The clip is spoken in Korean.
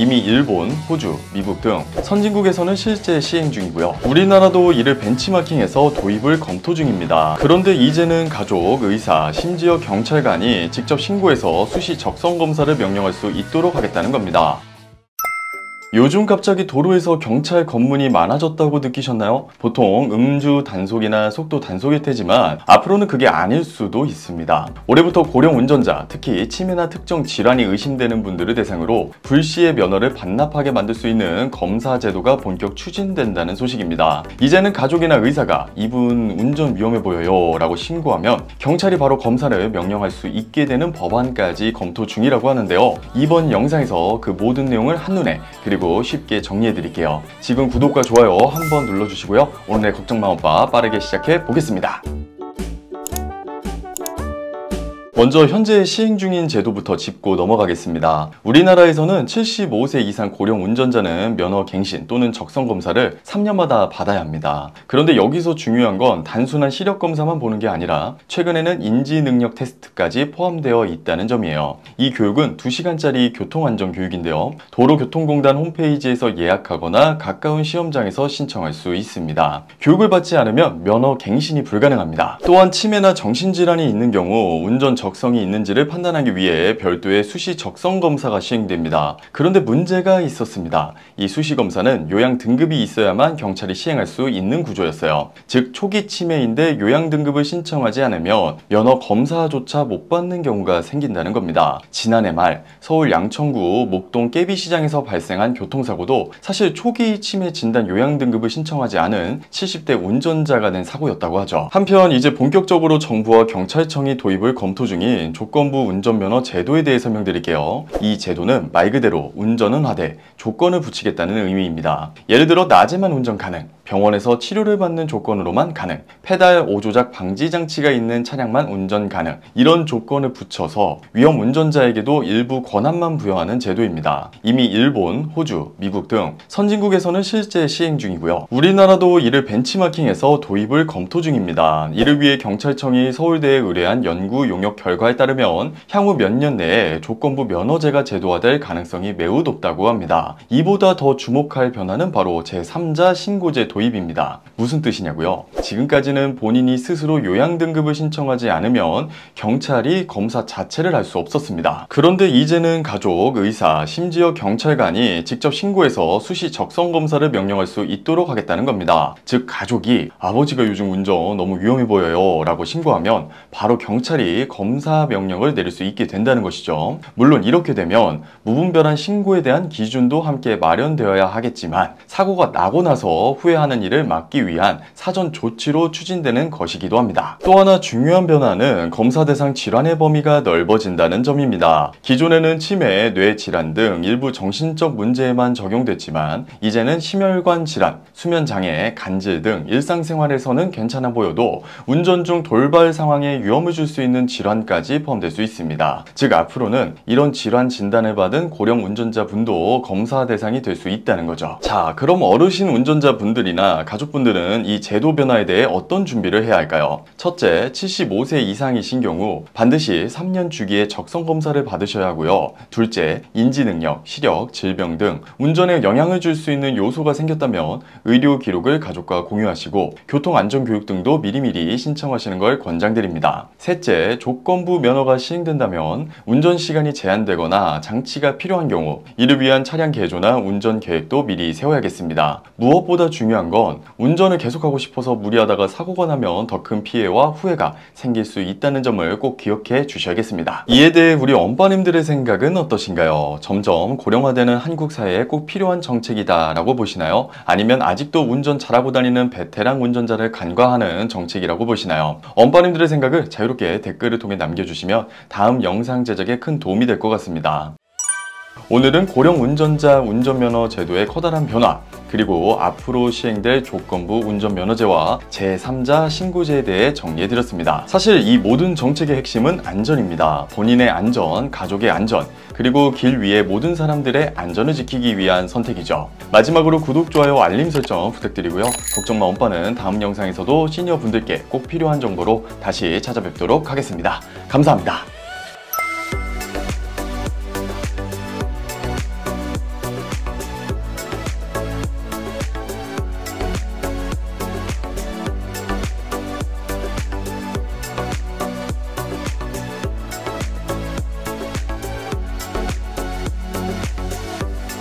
이미 일본, 호주, 미국 등 선진국에서는 실제 시행 중이고요. 우리나라도 이를 벤치마킹해서 도입을 검토 중입니다. 그런데 이제는 가족, 의사, 심지어 경찰관이 직접 신고해서 수시 적성 검사를 명령할 수 있도록 하겠다는 겁니다. 요즘 갑자기 도로에서 경찰 검문이 많아졌다고 느끼셨나요? 보통 음주 단속이나 속도 단속일 테지만 앞으로는 그게 아닐 수도 있습니다. 올해부터 고령 운전자, 특히 치매나 특정 질환이 의심되는 분들을 대상으로 불시에 면허를 반납하게 만들 수 있는 검사 제도가 본격 추진된다는 소식입니다. 이제는 가족이나 의사가 이분 운전 위험해 보여요 라고 신고하면 경찰이 바로 검사를 명령할 수 있게 되는 법안까지 검토 중이라고 하는데요. 이번 영상에서 그 모든 내용을 한눈에 그리고 쉽게 정리해드릴게요. 지금 구독과 좋아요 한번 눌러주시고요. 오늘의 걱정마 오빠 빠르게 시작해 보겠습니다. 먼저 현재 시행 중인 제도부터 짚고 넘어가겠습니다. 우리나라에서는 75세 이상 고령 운전자는 면허 갱신 또는 적성 검사를 3년마다 받아야 합니다. 그런데 여기서 중요한 건 단순한 시력 검사만 보는 게 아니라 최근에는 인지 능력 테스트까지 포함되어 있다는 점이에요. 이 교육은 2시간짜리 교통안전 교육인데요. 도로교통공단 홈페이지에서 예약하거나 가까운 시험장에서 신청할 수 있습니다. 교육을 받지 않으면 면허 갱신이 불가능합니다. 또한 치매나 정신질환이 있는 경우 운전 적성이 있는지를 판단하기 위해 별도의 수시 적성 검사가 시행됩니다. 그런데 문제가 있었습니다. 이 수시 검사는 요양 등급이 있어야만 경찰이 시행할 수 있는 구조였어요. 즉 초기 치매인데 요양 등급을 신청하지 않으면 면허 검사조차 못 받는 경우가 생긴다는 겁니다. 지난해 말 서울 양천구 목동 깨비시장에서 발생한 교통사고도 사실 초기 치매 진단 요양 등급을 신청하지 않은 70대 운전자가 낸 사고였다고 하죠. 한편 이제 본격적으로 정부와 경찰청이 도입을 검토 중인 조건부 운전면허 제도에 대해 설명드릴게요. 이 제도는 말 그대로 운전은 하되 조건을 붙이겠다는 의미입니다. 예를 들어 낮에만 운전 가능, 병원에서 치료를 받는 조건으로만 가능, 페달 오조작 방지 장치가 있는 차량만 운전 가능, 이런 조건을 붙여서 위험 운전자에게도 일부 권한만 부여하는 제도입니다. 이미 일본, 호주, 미국 등 선진국에서는 실제 시행 중이고요. 우리나라도 이를 벤치마킹해서 도입을 검토 중입니다. 이를 위해 경찰청이 서울대에 의뢰한 연구 용역 결과에 따르면 향후 몇 년 내에 조건부 면허제가 제도화될 가능성이 매우 높다고 합니다. 이보다 더 주목할 변화는 바로 제3자 신고제 도입입니다. 무슨 뜻이냐고요? 지금까지는 본인이 스스로 요양 등급을 신청하지 않으면 경찰이 검사 자체를 할 수 없었습니다. 그런데 이제는 가족, 의사, 심지어 경찰관이 직접 신고해서 수시 적성 검사를 명령할 수 있도록 하겠다는 겁니다. 즉 가족이 아버지가 요즘 운전 너무 위험해 보여요 라고 신고하면 바로 경찰이 검사 명령을 내릴 수 있게 된다는 것이죠. 물론 이렇게 되면 무분별한 신고에 대한 기준도 함께 마련되어야 하겠지만 사고가 나고 나서 후회하는 일을 막기 위한 사전 조치로 추진되는 것이기도 합니다. 또 하나 중요한 변화는 검사 대상 질환의 범위가 넓어진다는 점입니다. 기존에는 치매, 뇌질환 등 일부 정신적 문제에만 적용됐지만 이제는 심혈관 질환, 수면장애, 간질 등 일상생활에서는 괜찮아 보여도 운전 중 돌발 상황에 위험을 줄 수 있는 질환까지 포함될 수 있습니다. 즉 앞으로는 이런 질환 진단을 받은 고령 운전자분도 검사 대상이 될 수 있다는 거죠. 자, 그럼 어르신 운전자분들이나 가족분들은 이 제도 변화에 대해 어떤 준비를 해야 할까요? 첫째, 75세 이상이신 경우 반드시 3년 주기에 적성 검사를 받으셔야 하고요. 둘째, 인지능력, 시력, 질병 등 운전에 영향을 줄 수 있는 요소가 생겼다면 의료 기록을 가족과 공유하시고 교통안전교육 등도 미리미리 신청하시는 걸 권장드립니다. 셋째, 조건부 면허가 시행된다면 운전 시간이 제한되거나 장치가 필요한 경우 이를 위한 차량 개조나 운전 계획도 미리 세워야겠습니다. 무엇보다 중요한 건 운전을 계속하고 싶어서 무리하다가 사고가 나면 더 큰 피해와 후회가 생길 수 있다는 점을 꼭 기억해 주셔야겠습니다. 이에 대해 우리 엄빠님들의 생각은 어떠신가요? 점점 고령화되는 한국 사회에 꼭 필요한 정책이다 라고 보시나요? 아니면 아직도 운전 잘하고 다니는 베테랑 운전자를 간과하는 정책이라고 보시나요? 엄빠님들의 생각을 자유롭게 댓글을 통해 남겨주시면 다음 영상 제작에 큰 도움이 될 것 같습니다. 오늘은 고령 운전자 운전면허 제도의 커다란 변화, 그리고 앞으로 시행될 조건부 운전면허제와 제3자 신고제에 대해 정리해드렸습니다. 사실 이 모든 정책의 핵심은 안전입니다. 본인의 안전, 가족의 안전, 그리고 길 위의 모든 사람들의 안전을 지키기 위한 선택이죠. 마지막으로 구독, 좋아요, 알림 설정 부탁드리고요. 걱정마 엄빠는 다음 영상에서도 시니어분들께 꼭 필요한 정보로 다시 찾아뵙도록 하겠습니다. 감사합니다.